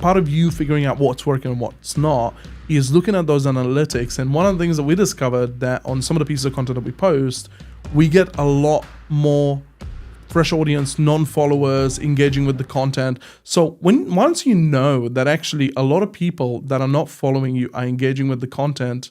part of you figuring out what's working and what's not is looking at those analytics. And one of the things that we discovered that on some of the pieces of content that we post, we get a lot more fresh audience, non-followers engaging with the content. So once you know that actually a lot of people that are not following you are engaging with the content,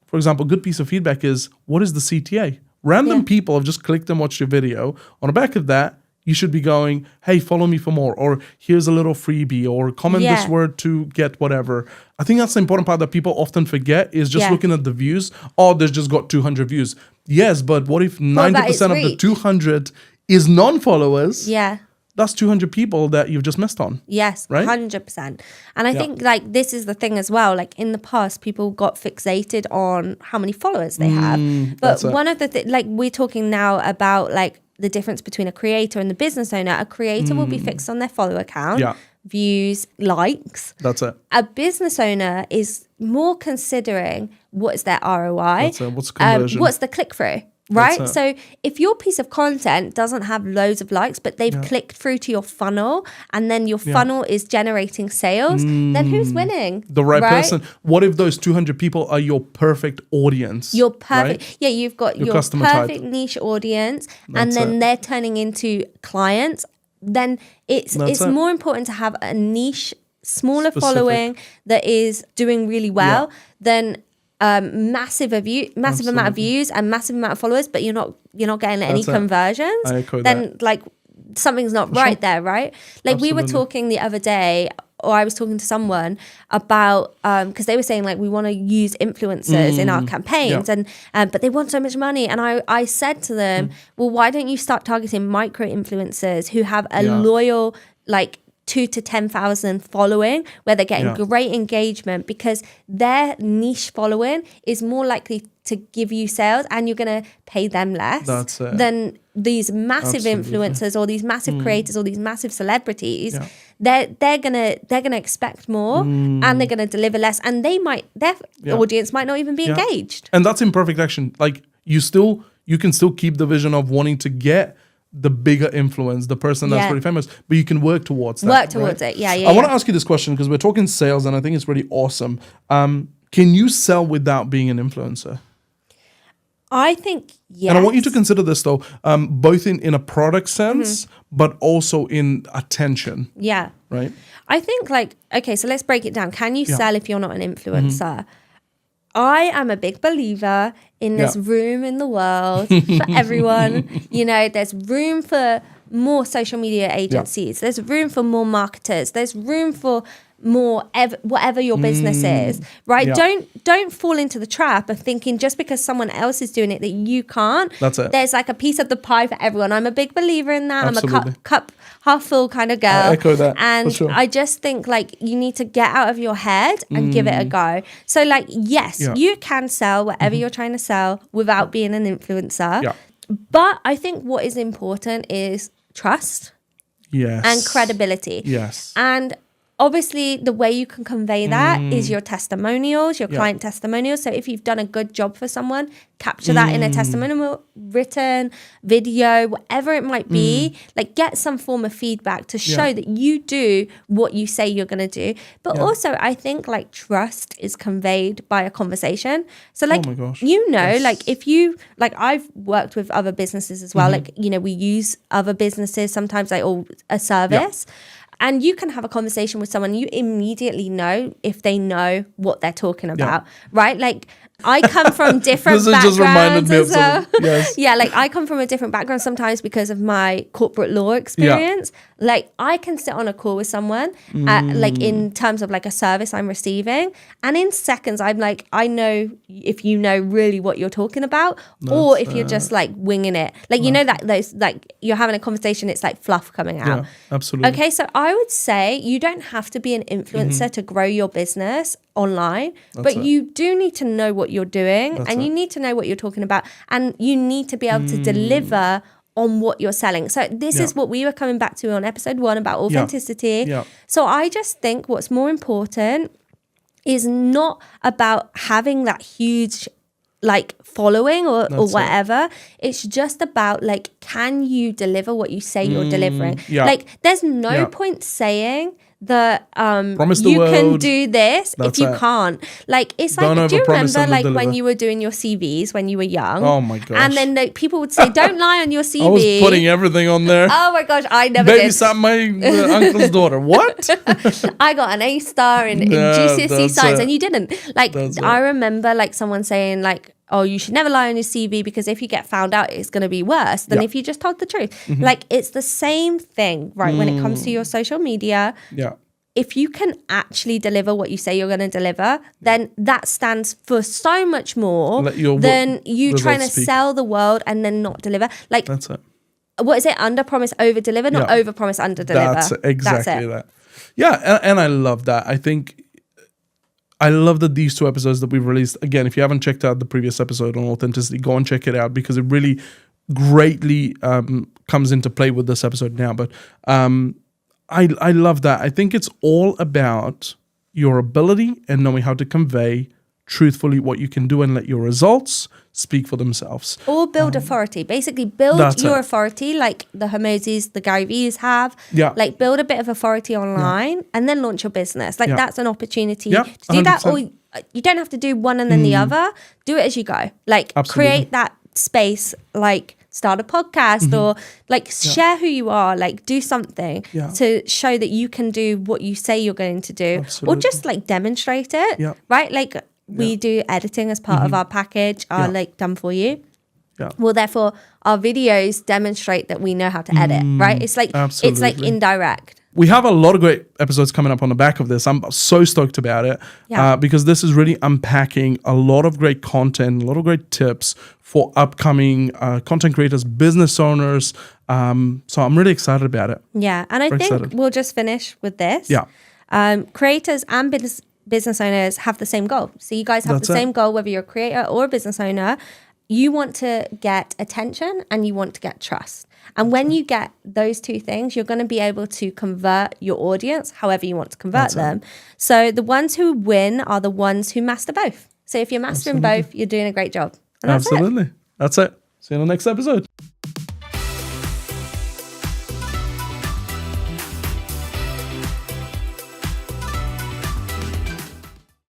for example, a good piece of feedback is, what is the CTA? Random people have just clicked and watched your video. On the back of that, you should be going, hey, follow me for more, or here's a little freebie, or comment this word to get whatever. I think that's the important part that people often forget is just looking at the views. Oh, there's just got 200 views. Yes, but what if 90% of the 200 is non-followers? Yeah. That's 200 people that you've just missed on. Yes, right? 100%. And I think like this is the thing as well. Like in the past, people got fixated on how many followers they have. But one of the like we're talking now about like the difference between a creator and the business owner. A creator will be fixed on their follower count, views, likes. That's it. A business owner is more considering what is their ROI. That's it. What's conversion? What's the click through? Right? So if your piece of content doesn't have loads of likes, but they've clicked through to your funnel and then your funnel is generating sales, then who's winning? The right person. What if those 200 people are your perfect audience? Your perfect. Right? Yeah, you've got your customer perfect type. niche audience and then they're turning into clients. Then it's more important to have a niche, smaller following that is doing really well than massive amount of views and massive amount of followers, but you're not getting any conversions. I echo then that. like something's not right there, right? Like we were talking the other day, or I was talking to someone about because they were saying like we want to use influencers in our campaigns and but they want so much money, and I said to them, well, why don't you start targeting micro influencers who have a loyal like 2 to 10,000 following where they're getting great engagement, because their niche following is more likely to give you sales and you're going to pay them less than these massive influencers or these massive creators or these massive celebrities. They're gonna expect more and they're gonna deliver less, and their audience might not even be engaged. And that's imperfect action. Like you can still keep the vision of wanting to get the bigger influence, the person that's really famous, but you can work towards that. Work towards it, I want to ask you this question because we're talking sales, and I think it's really awesome. Can you sell without being an influencer? I think yes. And I want you to consider this though, both in a product sense, but also in attention. Yeah. Right? I think like, okay, so let's break it down. Can you sell if you're not an influencer? I am a big believer in there's room in the world for everyone. You know, there's room for more social media agencies. There's room for more marketers. There's room for more whatever your business is, right? Don't fall into the trap of thinking just because someone else is doing it that you can't. That's it. There's like a piece of the pie for everyone. I'm a big believer in that. Absolutely. I'm a cup half full kind of girl. I echo that, and for sure. I just think like you need to get out of your head and give it a go. So like, yes, you can sell whatever you're trying to sell without being an influencer. But I think what is important is trust and credibility. Yes. And obviously, the way you can convey that is your testimonials, your client testimonials. So if you've done a good job for someone, capture that in a testimonial, written, video, whatever it might be. Like get some form of feedback to show that you do what you say you're going to do. But also, I think like trust is conveyed by a conversation. So like, like if you, like I've worked with other businesses as well. Like, you know, we use other businesses sometimes like or a service. And you can have a conversation with someone, you immediately know if they know what they're talking about, right? Like I come from different backgrounds as well. Yeah, like I come from a different background sometimes because of my corporate law experience. Like I can sit on a call with someone like in terms of like a service I'm receiving, and in seconds I'm like, I know if you know really what you're talking about, or if you're just like winging it. Like you know that those like you're having a conversation, it's like fluff coming out. Yeah, absolutely. Okay, so I would say you don't have to be an influencer to grow your business online, but you do need to know what you're doing, and you need to know what you're talking about, and you need to be able to deliver on what you're selling. So this is what we were coming back to on episode 1 about authenticity. So I just think what's more important is not about having that huge like following or whatever. It's just about like, can you deliver what you say you're delivering? Like there's no point saying Promise the you can world. do this That's if you it. can't. Like, it's Don't like, do you overpromise, remember like when underdeliver. you were doing your CVs when you were young? Oh my gosh. And then like, people would say, don't lie on your CV. I was putting everything on there. Oh my gosh, I never did. Babysat my uncle's daughter. What? I got an A star in Yeah, GCSE that's science, it. and you didn't. Like, That's it. I remember like someone saying like, oh, you should never lie on your CV because if you get found out, it's going to be worse than Yeah. if you just told the truth. Like, it's the same thing, right? When it comes to your social media, Yeah. if you can actually deliver what you say you're going to deliver, then that stands for so much more Let your than you results trying to speak. sell the world and then not deliver. Like, That's it. what is it? Under promise, over deliver, not Yeah. over promise, under deliver. That's exactly That's it. that. Yeah, and I love that. I love that these 2 episodes that we've released. Again, if you haven't checked out the previous episode on authenticity, go and check it out because it really greatly comes into play with this episode now. But I love that. I think it's all about your ability and knowing how to convey truthfully what you can do and let your results speak for themselves. Or build authority. Basically, build That's your it. authority like the Hermoses, the Gary V's have. Yeah. Like, build a bit of authority online and then launch your business. Like, Yeah. that's an opportunity Yeah, to do that. 100%. Or you don't have to do one and then the other. Do it as you go. Like, Absolutely. create that space, like start a podcast or like share who you are, like do something Yeah. to show that you can do what you say you're going to do. Absolutely. Or just like demonstrate it. Yeah. Right? Like, we do editing as part of our package, are Yeah. like done for you. Yeah. Well, therefore, our videos demonstrate that we know how to edit, right? It's like absolutely. indirect. We have a lot of great episodes coming up on the back of this. I'm so stoked about it Yeah. because this is really unpacking a lot of great content, a lot of great tips for upcoming content creators, business owners. So I'm really excited about it. Yeah, and I Very think excited. we'll just finish with this. Yeah. Creators and business owners have the same goal. So you guys have That's the it. same goal, whether you're a creator or a business owner. You want to get attention and you want to get trust. And when you get those 2 things, you're going to be able to convert your audience however you want to convert them. So the ones who win are the ones who master both. So if you're mastering both, you're doing a great job. And that's it. Absolutely. That's it. See you in the next episode.